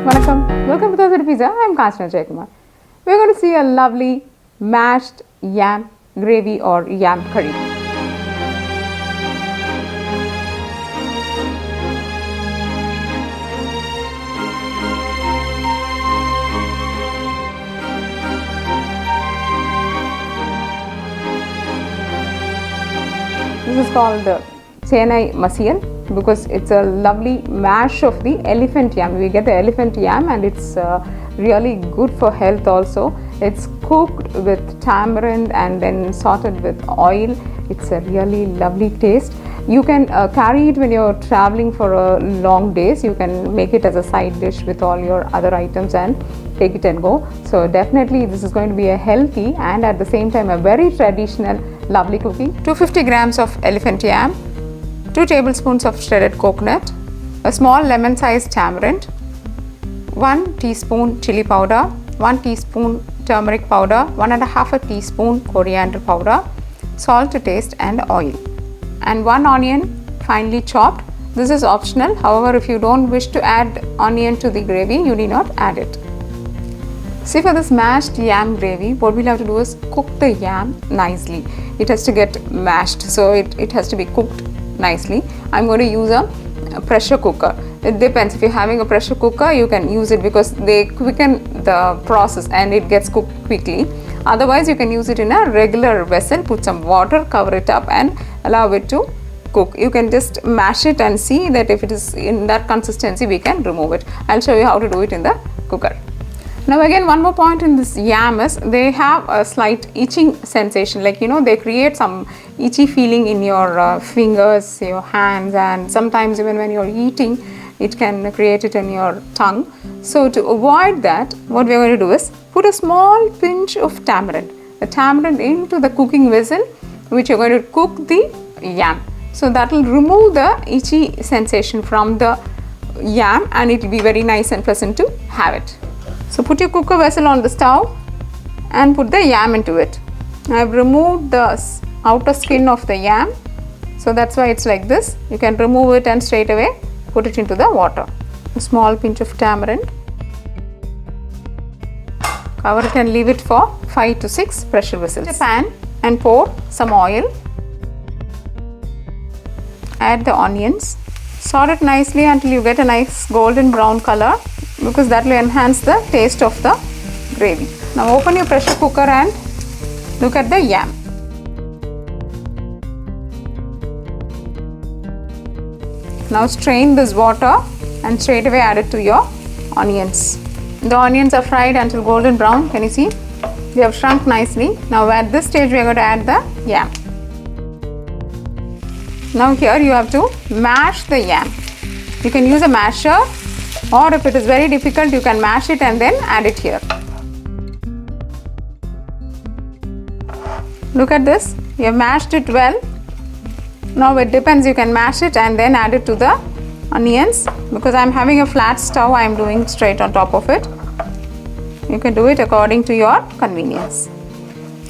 Vanakkam, welcome to Dosa Pizza. I am Kanchana Jayakumar. We are going to see a lovely mashed yam gravy or yam curry. This is called Senai Masiyal because it's a lovely mash of the elephant yam. We get the elephant yam and it's really good for health also. It's cooked with tamarind and then sauteed with oil. It's a really lovely taste. You can carry it when you're traveling for a long days. You can make it as a side dish with all your other items and take it and go. So definitely this is going to be a healthy and at the same time a very traditional lovely cooking. 250 grams of elephant yam, 2 tablespoons of shredded coconut, a small lemon sized tamarind, 1 teaspoon chili powder, 1 teaspoon turmeric powder, 1.5 teaspoon coriander powder, salt to taste and oil, and 1 onion finely chopped. This is optional. However, if you don't wish to add onion to the gravy, you need not add it. See, for this mashed yam gravy, what we'll have to do is cook the yam nicely. It has to get mashed, so it has to be cooked nicely. I'm going to use a pressure cooker. It depends. If you're having a pressure cooker, you can use it because they quicken the process and it gets cooked quickly. Otherwise, you can use it in a regular vessel, put some water, cover it up and allow it to cook. You can just mash it and see that if it is in that consistency, we can remove it. I'll show you how to do it in the cooker. Now again, one more point in this yam is they have a slight itching sensation, like they create some itchy feeling in your fingers, your hands, and sometimes even when you're eating it can create it in your tongue. So to avoid that, what we're going to do is put a small pinch of tamarind into the cooking vessel which you're going to cook the yam. So that will remove the itchy sensation from the yam and it will be very nice and pleasant to have it. So put your cooker vessel on the stove and put the yam into it. I have removed the outer skin of the yam, so that's why it's like this. You can remove it and straight away put it into the water. A small pinch of tamarind. Cover it and leave it for 5 to 6 pressure whistles. Put a pan and pour some oil. Add the onions. Saute it nicely until you get a nice golden brown color, because that will enhance the taste of the gravy. Now open your pressure cooker and look at the yam. Now strain this water and straight away add it to your onions. The onions are fried until golden brown. Can you see? They have shrunk nicely. Now at this stage we are going to add the yam. Now here you have to mash the yam. You can use a masher, or if it is very difficult, you can mash it and then add it here. Look at this. You have mashed it well. Now it depends. You can mash it and then add it to the onions. Because I am having a flat stove, I am doing straight on top of it. You can do it according to your convenience.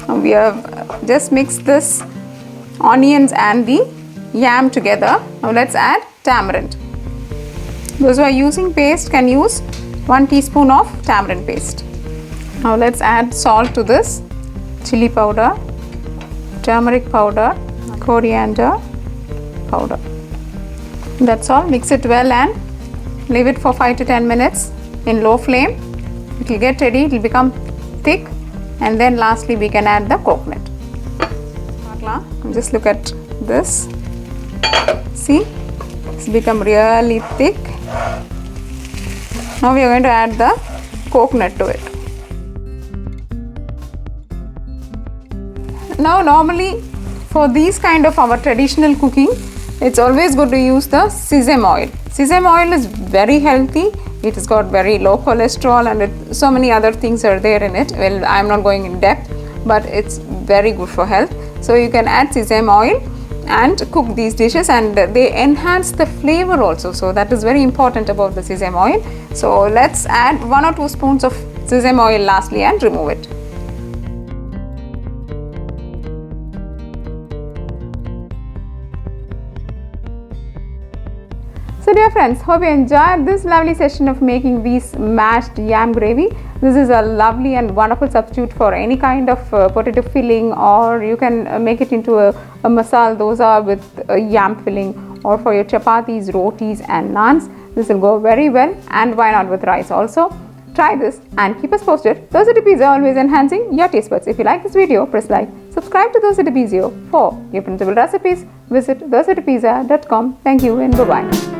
Now we have just mixed this onions and the yam together. Now let's add tamarind. Those who are using paste can use 1 teaspoon of tamarind paste. Now let's add salt to this, chili powder, turmeric powder, coriander powder. That's all. Mix it well and leave it for 5 to 10 minutes in low flame. It will get ready, it will become thick, and then lastly we can add the coconut. Just look at this. See, it's become really thick. Now we are going to add the coconut to it. Now normally for these kind of our traditional cooking, it's always good to use the sesame oil. Sesame oil is very healthy. It has got very low cholesterol and so many other things are there in it. Well, I am not going in depth, but it's very good for health. So you can add sesame oil and cook these dishes, and they enhance the flavor also. So that is very important about the sesame oil. So let's add 1 or 2 spoons of sesame oil lastly and remove it. So dear friends, hope you enjoyed this lovely session of making these mashed yam gravy. This is a lovely and wonderful substitute for any kind of potato filling, or you can make it into a masala dosa with a yam filling, or for your chapatis, rotis and naans. This will go very well, and why not with rice also. Try this and keep us posted. Dosa de Pizza, always enhancing your taste buds. If you like this video, press like. Subscribe to Dosa de Pizza for your principal recipes. Visit dosadepizza.com. Thank you and bye-bye.